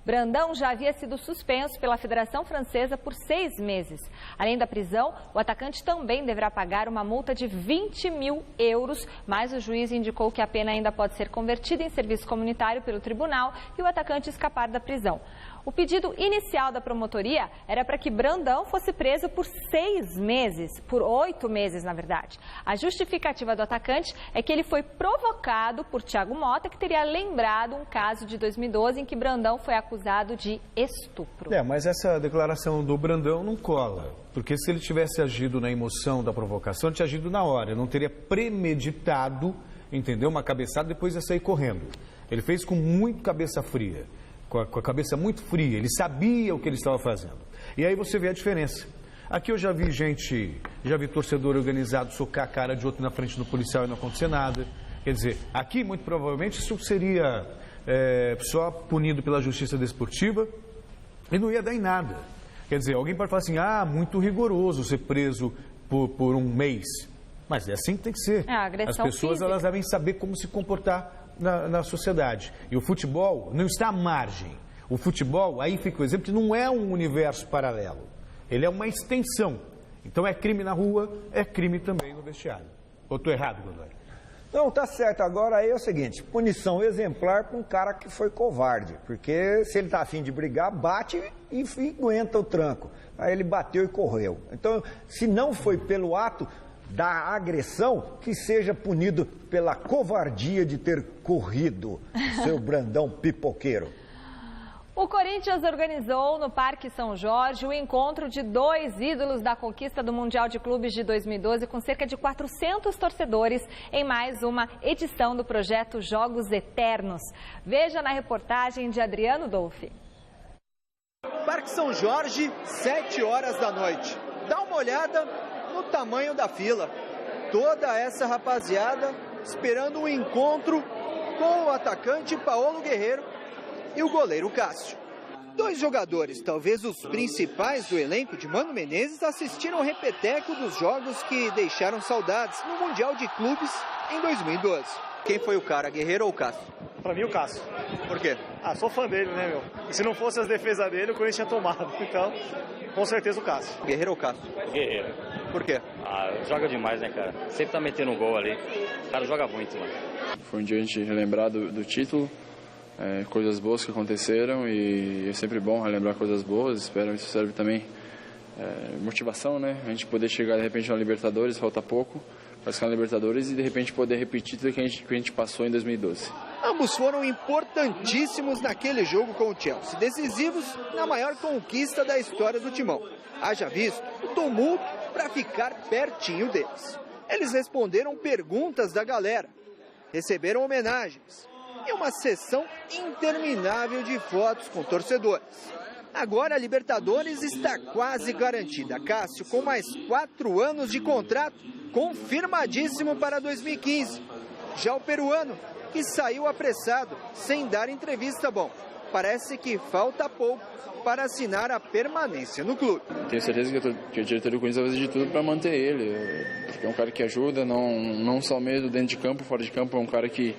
Brandão já havia sido suspenso pela Federação Francesa por 6 meses. Além da prisão, o atacante também deverá pagar uma multa de 20 mil euros, mas o juiz indicou que a pena ainda pode ser convertida em serviço comunitário pelo tribunal e o atacante escapar da prisão. O pedido inicial da promotoria era para que Brandão fosse preso por 6 meses, por 8 meses, na verdade. A justificativa do atacante é que ele foi provocado por Thiago Mota, que teria lembrado um caso de 2012 em que Brandão foi acusado de estupro. Mas essa declaração do Brandão não cola, porque se ele tivesse agido na emoção da provocação, tinha agido na hora, não teria premeditado, entendeu? Uma cabeçada, depois ia sair correndo. Ele fez com muito cabeça fria. Com a cabeça muito fria, ele sabia o que ele estava fazendo. E aí você vê a diferença. Aqui eu já vi torcedor organizado socar a cara de outro na frente do policial e não acontecer nada. Quer dizer, aqui muito provavelmente isso seria só punido pela justiça desportiva e não ia dar em nada. Quer dizer, alguém pode falar assim, muito rigoroso ser preso por um mês. Mas é assim que tem que ser. As pessoas elas devem saber como se comportar na sociedade. E o futebol não está à margem. O futebol, aí fica o exemplo, que não é um universo paralelo. Ele é uma extensão. Então é crime na rua, é crime também no vestiário. Ou estou errado, Godoy? Não, tá certo. Agora aí é o seguinte, punição exemplar para um cara que foi covarde. Porque se ele tá afim de brigar, bate e aguenta o tranco. Aí ele bateu e correu. Então, se não foi pelo ato da agressão, que seja punido pela covardia de ter corrido, seu Brandão pipoqueiro. O Corinthians organizou no Parque São Jorge o encontro de 2 ídolos da conquista do Mundial de Clubes de 2012 com cerca de 400 torcedores em mais uma edição do projeto Jogos Eternos. Veja na reportagem de Adriano Dolfi. Parque São Jorge, 7 horas da noite. Dá uma olhada no tamanho da fila. Toda essa rapaziada esperando um encontro com o atacante Paulo Guerreiro e o goleiro Cássio. 2 jogadores, talvez os principais do elenco de Mano Menezes, assistiram ao repeteco dos jogos que deixaram saudades no Mundial de Clubes em 2012. Quem foi o cara, Guerreiro ou Cássio? Pra mim, o Cássio. Por quê? Sou fã dele, né, meu? E se não fosse as defesas dele, o Corinthians tinha tomado. Então, com certeza o Cássio. Guerreiro ou Cássio? Guerreiro. Por quê? Joga demais, né, cara? Sempre tá metendo um gol ali. O cara joga muito, mano. Foi um dia a gente relembrar do título, coisas boas que aconteceram e é sempre bom relembrar coisas boas. Espero que isso serve também motivação, né? A gente poder chegar de repente na Libertadores, falta pouco, para ficar na Libertadores e de repente poder repetir tudo que a gente passou em 2012. Ambos foram importantíssimos naquele jogo com o Chelsea, decisivos na maior conquista da história do Timão. Haja visto o tumulto para ficar pertinho deles. Eles responderam perguntas da galera, receberam homenagens e uma sessão interminável de fotos com torcedores. Agora a Libertadores está quase garantida. Cássio com mais 4 anos de contrato, confirmadíssimo para 2015. Já o peruano, que saiu apressado, sem dar entrevista, parece que falta pouco para assinar a permanência no clube. Tenho certeza que a diretoria do Corinthians vai fazer de tudo para manter ele, porque é um cara que ajuda, não só mesmo dentro de campo, fora de campo, é um cara que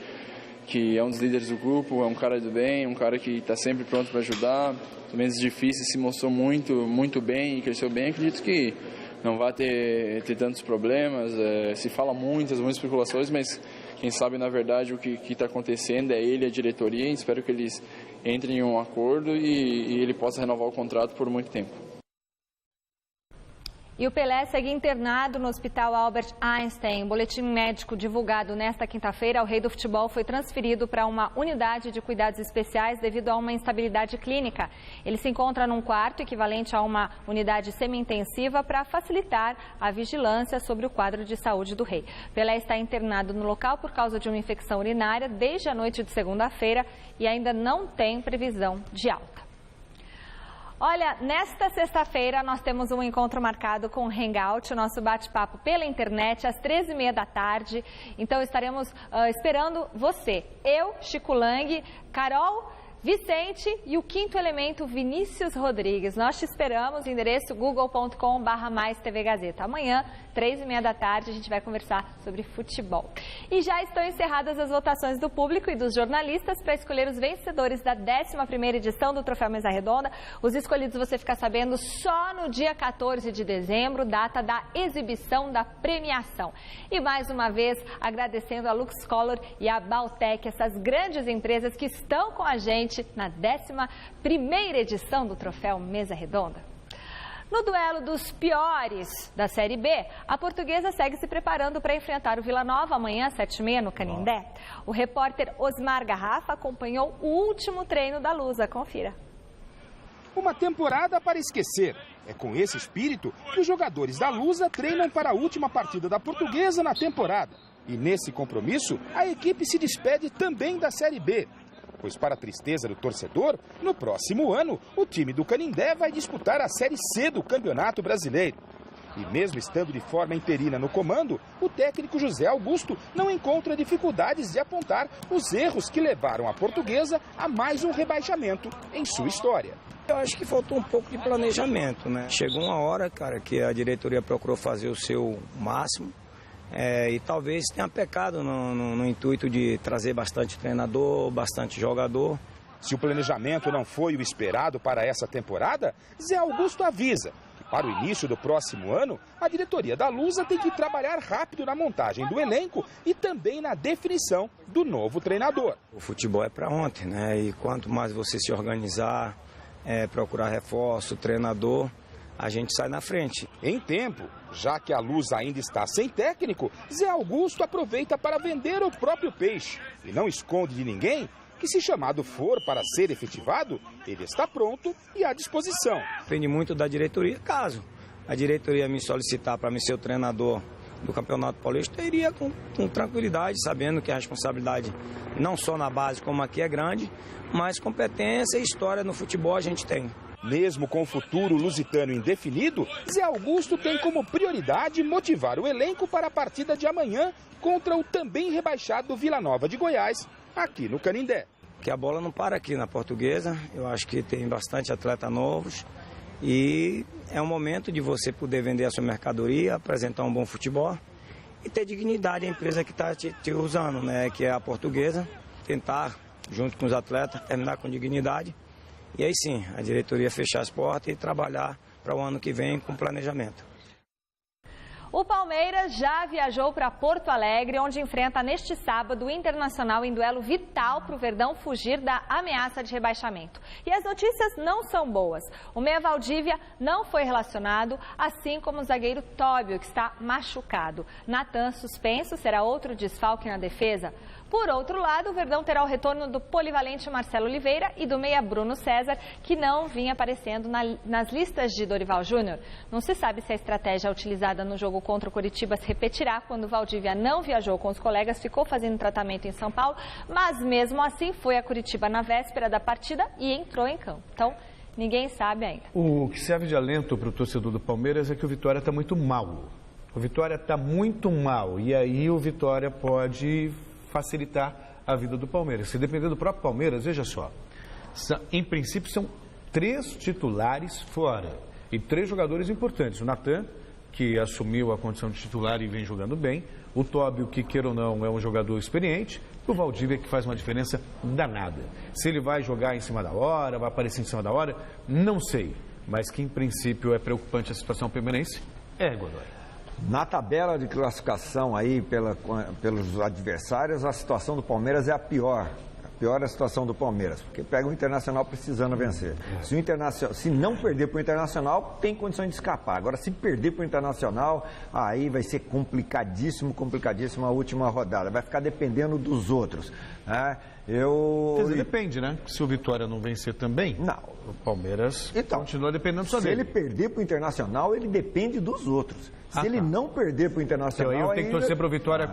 é um dos líderes do grupo, é um cara do bem, um cara que está sempre pronto para ajudar. Nos momentos difíceis se mostrou muito bem e cresceu bem. Acredito que não vai ter tantos problemas, se fala muitas especulações, mas quem sabe na verdade o que está acontecendo é ele e a diretoria. Espero que eles entrem em um acordo e ele possa renovar o contrato por muito tempo. E o Pelé segue internado no Hospital Albert Einstein. Em boletim médico divulgado nesta quinta-feira, o rei do futebol foi transferido para uma unidade de cuidados especiais devido a uma instabilidade clínica. Ele se encontra num quarto equivalente a uma unidade semi-intensiva para facilitar a vigilância sobre o quadro de saúde do rei. Pelé está internado no local por causa de uma infecção urinária desde a noite de segunda-feira e ainda não tem previsão de alta. Olha, nesta sexta-feira nós temos um encontro marcado com o Hangout, o nosso bate-papo pela internet, às 13h30 da tarde. Então estaremos esperando você, eu, Chico Lang, Carol, Vicente e o quinto elemento, Vinícius Rodrigues. Nós te esperamos, endereço google.com/maistvgazeta. Amanhã, 3h30 da tarde, a gente vai conversar sobre futebol. E já estão encerradas as votações do público e dos jornalistas para escolher os vencedores da 11ª edição do Troféu Mesa Redonda. Os escolhidos você fica sabendo só no dia 14 de dezembro, data da exibição da premiação. E mais uma vez, agradecendo a Lux Color e a Baltec, essas grandes empresas que estão com a gente frente na 11ª edição do Troféu Mesa Redonda. No duelo dos piores da Série B, a Portuguesa segue se preparando para enfrentar o Vila Nova amanhã às 7h30 no Canindé. O repórter Osmar Garrafa acompanhou o último treino da Lusa. Confira. Uma temporada para esquecer. É com esse espírito que os jogadores da Lusa treinam para a última partida da Portuguesa na temporada. E nesse compromisso, a equipe se despede também da Série B. Pois, para a tristeza do torcedor, no próximo ano, o time do Canindé vai disputar a Série C do Campeonato Brasileiro. E mesmo estando de forma interina no comando, o técnico José Augusto não encontra dificuldades de apontar os erros que levaram a Portuguesa a mais um rebaixamento em sua história. Eu acho que faltou um pouco de planejamento, né? Chegou uma hora, cara, que a diretoria procurou fazer o seu máximo. E talvez tenha pecado no intuito de trazer bastante treinador, bastante jogador. Se o planejamento não foi o esperado para essa temporada, Zé Augusto avisa que para o início do próximo ano, a diretoria da Lusa tem que trabalhar rápido na montagem do elenco e também na definição do novo treinador. O futebol é para ontem, né? E quanto mais você se organizar, procurar reforço, treinador, a gente sai na frente. Em tempo, já que a Lusa ainda está sem técnico, Zé Augusto aproveita para vender o próprio peixe. E não esconde de ninguém que, se chamado for para ser efetivado, ele está pronto e à disposição. Depende muito da diretoria. Caso a diretoria me solicitar para me ser o treinador do Campeonato Paulista, eu iria com tranquilidade, sabendo que a responsabilidade não só na base como aqui é grande, mas competência e história no futebol a gente tem. Mesmo com o futuro lusitano indefinido, Zé Augusto tem como prioridade motivar o elenco para a partida de amanhã contra o também rebaixado Vila Nova de Goiás, aqui no Canindé. Que a bola não para aqui na Portuguesa, eu acho que tem bastante atleta novos e é um momento de você poder vender a sua mercadoria, apresentar um bom futebol e ter dignidade à empresa que está te usando, né? Que é a Portuguesa, tentar, junto com os atletas, terminar com dignidade. E aí sim, a diretoria fechar as portas e trabalhar para o ano que vem com planejamento. O Palmeiras já viajou para Porto Alegre, onde enfrenta neste sábado o Internacional em duelo vital para o Verdão fugir da ameaça de rebaixamento. E as notícias não são boas. O meia Valdívia não foi relacionado, assim como o zagueiro Tóbio, que está machucado. Natan, suspenso, será outro desfalque na defesa. Por outro lado, o Verdão terá o retorno do polivalente Marcelo Oliveira e do meia Bruno César, que não vinha aparecendo nas listas de Dorival Júnior. Não se sabe se a estratégia utilizada no jogo contra o Coritiba se repetirá quando o Valdívia não viajou com os colegas, ficou fazendo tratamento em São Paulo, mas mesmo assim foi a Coritiba na véspera da partida e entrou em campo. Então, ninguém sabe ainda. O que serve de alento para o torcedor do Palmeiras é que o Vitória está muito mal. O Vitória está muito mal e aí o Vitória pode facilitar a vida do Palmeiras. Se depender do próprio Palmeiras, veja só, em princípio são 3 titulares fora e 3 jogadores importantes. O Natan, que assumiu a condição de titular e vem jogando bem, o Tóbio, que queira ou não, é um jogador experiente, e o Valdívia, que faz uma diferença danada. Se ele vai jogar em cima da hora, vai aparecer em cima da hora, não sei, mas que em princípio é preocupante a situação palmeirense, Godoy. Na tabela de classificação aí pelos adversários, a situação do Palmeiras é a pior. A pior é a situação do Palmeiras, porque pega o Internacional precisando vencer. Se não perder para o Internacional, tem condições de escapar. Agora, se perder para o Internacional, aí vai ser complicadíssimo a última rodada. Vai ficar dependendo dos outros. Né? Quer dizer, depende, né? Se o Vitória não vencer também, não. O Palmeiras continua dependendo só dele. Se ele perder para o Internacional, ele depende dos outros. Se ele não perder para o Internacional... Então, aí eu tenho que torcer para o Vitória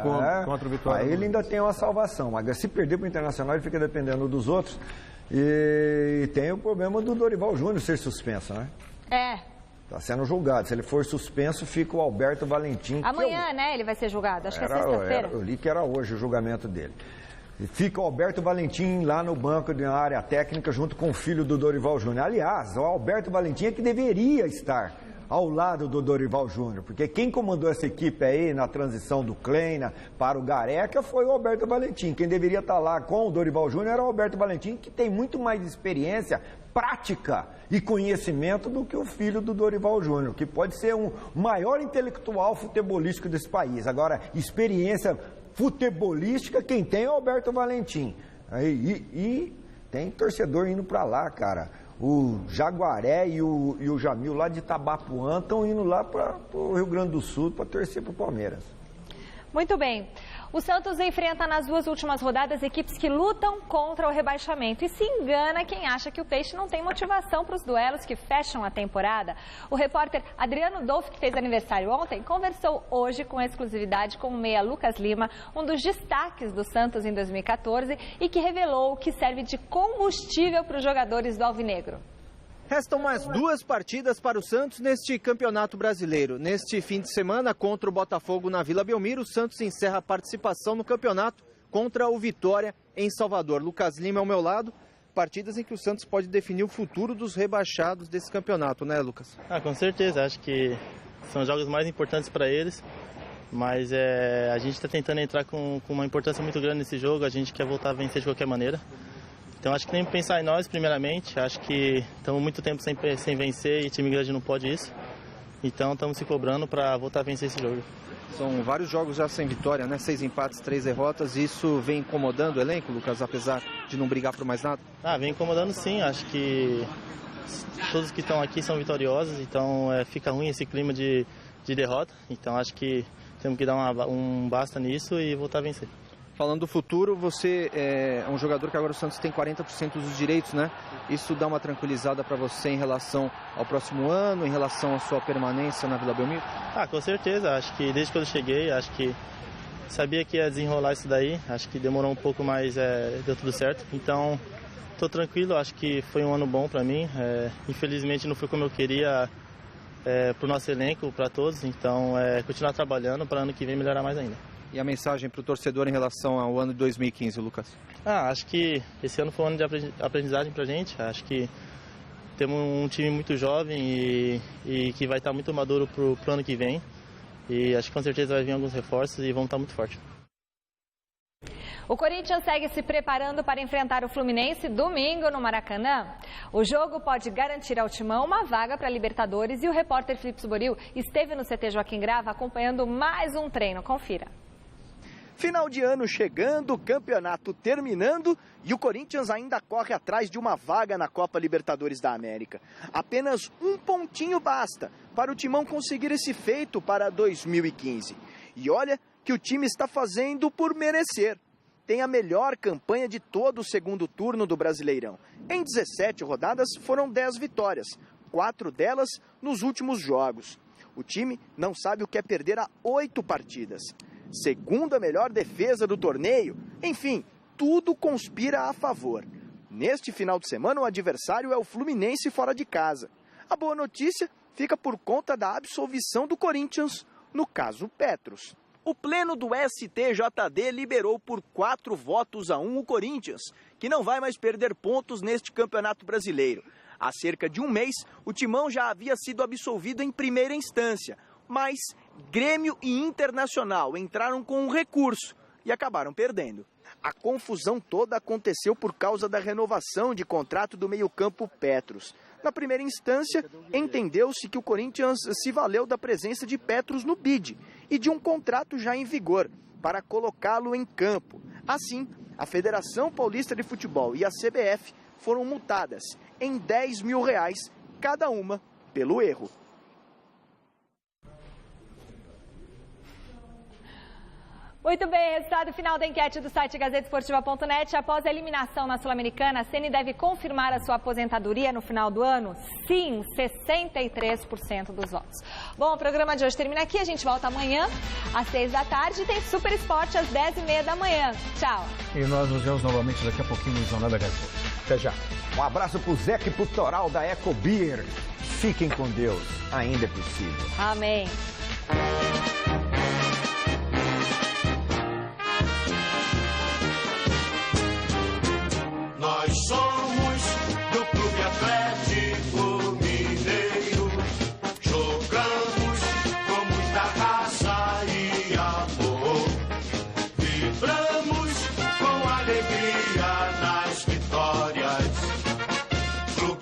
contra o Vitória. Aí ele ainda tem uma salvação. Mas se perder para o Internacional, ele fica dependendo dos outros. E tem o problema do Dorival Júnior ser suspenso, né? Está sendo julgado. Se ele for suspenso, fica o Alberto Valentim. Amanhã, né? Ele vai ser julgado. Acho que é sexta-feira. Eu li que era hoje o julgamento dele. E fica o Alberto Valentim lá no banco de uma área técnica junto com o filho do Dorival Júnior. Aliás, o Alberto Valentim é que deveria estar ao lado do Dorival Júnior, porque quem comandou essa equipe aí na transição do Kleina para o Gareca foi o Alberto Valentim. Quem deveria estar lá com o Dorival Júnior era o Alberto Valentim, que tem muito mais experiência, prática e conhecimento do que o filho do Dorival Júnior, que pode ser um maior intelectual futebolístico desse país. Agora, experiência futebolística, quem tem é o Alberto Valentim. Tem torcedor indo para lá, cara. O Jaguaré e o Jamil lá de Itabapuã estão indo lá para o Rio Grande do Sul para torcer para o Palmeiras. Muito bem. O Santos enfrenta nas 2 últimas rodadas equipes que lutam contra o rebaixamento. E se engana quem acha que o Peixe não tem motivação para os duelos que fecham a temporada. O repórter Adriano Dolph, que fez aniversário ontem, conversou hoje com exclusividade com o meia Lucas Lima, um dos destaques do Santos em 2014 e que revelou que serve de combustível para os jogadores do Alvinegro. Restam mais 2 partidas para o Santos neste Campeonato Brasileiro. Neste fim de semana, contra o Botafogo na Vila Belmiro, o Santos encerra a participação no campeonato contra o Vitória em Salvador. Lucas Lima ao meu lado, partidas em que o Santos pode definir o futuro dos rebaixados desse campeonato, né, Lucas? Com certeza, acho que são jogos mais importantes para eles, mas a gente está tentando entrar com uma importância muito grande nesse jogo, a gente quer voltar a vencer de qualquer maneira. Então acho que tem que pensar em nós primeiramente, acho que estamos muito tempo sem vencer e time grande não pode isso. Então estamos se cobrando para voltar a vencer esse jogo. São vários jogos já sem vitória, né? 6 empates, 3 derrotas. Isso vem incomodando o elenco, Lucas, apesar de não brigar por mais nada? Vem incomodando sim, acho que todos que estão aqui são vitoriosos, então fica ruim esse clima de derrota. Então acho que temos que dar um basta nisso e voltar a vencer. Falando do futuro, você é um jogador que agora o Santos tem 40% dos direitos, né? Isso dá uma tranquilizada para você em relação ao próximo ano, em relação à sua permanência na Vila Belmiro? Com certeza. Acho que desde que eu cheguei, acho que sabia que ia desenrolar isso daí. Acho que demorou um pouco, mas deu tudo certo. Então, estou tranquilo. Acho que foi um ano bom para mim. Infelizmente, não foi como eu queria para o nosso elenco, para todos. Então, continuar trabalhando para ano que vem melhorar mais ainda. E a mensagem para o torcedor em relação ao ano de 2015, Lucas? Acho que esse ano foi um ano de aprendizagem para a gente. Acho que temos um time muito jovem e que vai estar muito maduro para o ano que vem. E acho que com certeza vai vir alguns reforços e vão estar muito fortes. O Corinthians segue se preparando para enfrentar o Fluminense domingo no Maracanã. O jogo pode garantir ao Timão uma vaga para a Libertadores e o repórter Filipe Suboril esteve no CT Joaquim Grava acompanhando mais um treino. Confira. Final de ano chegando, campeonato terminando e o Corinthians ainda corre atrás de uma vaga na Copa Libertadores da América. Apenas um pontinho basta para o Timão conseguir esse feito para 2015. E olha que o time está fazendo por merecer. Tem a melhor campanha de todo o segundo turno do Brasileirão. Em 17 rodadas foram 10 vitórias, 4 delas nos últimos jogos. O time não sabe o que é perder a 8 partidas. Segunda melhor defesa do torneio. Enfim, tudo conspira a favor. Neste final de semana, o adversário é o Fluminense fora de casa. A boa notícia fica por conta da absolvição do Corinthians, no caso Petros. O pleno do STJD liberou por 4-1 o Corinthians, que não vai mais perder pontos neste Campeonato Brasileiro. Há cerca de um mês, o Timão já havia sido absolvido em primeira instância, mas Grêmio e Internacional entraram com um recurso e acabaram perdendo. A confusão toda aconteceu por causa da renovação de contrato do meio-campo Petros. Na primeira instância, entendeu-se que o Corinthians se valeu da presença de Petros no bid e de um contrato já em vigor para colocá-lo em campo. Assim, a Federação Paulista de Futebol e a CBF foram multadas em R$10 mil cada uma pelo erro. Muito bem, resultado final da enquete do site GazettaEsportiva.net. Após a eliminação na Sul-Americana, a Ceni deve confirmar a sua aposentadoria no final do ano? Sim, 63% dos votos. Bom, o programa de hoje termina aqui. A gente volta amanhã às 6 da tarde e tem Super Esporte às 10h30 da manhã. Tchau. E nós nos vemos novamente daqui a pouquinho no Jornal da Gazeta. Até já. Um abraço pro Zeca e pro Toral da Eco Beer. Fiquem com Deus. Ainda é possível. Amém. Nós somos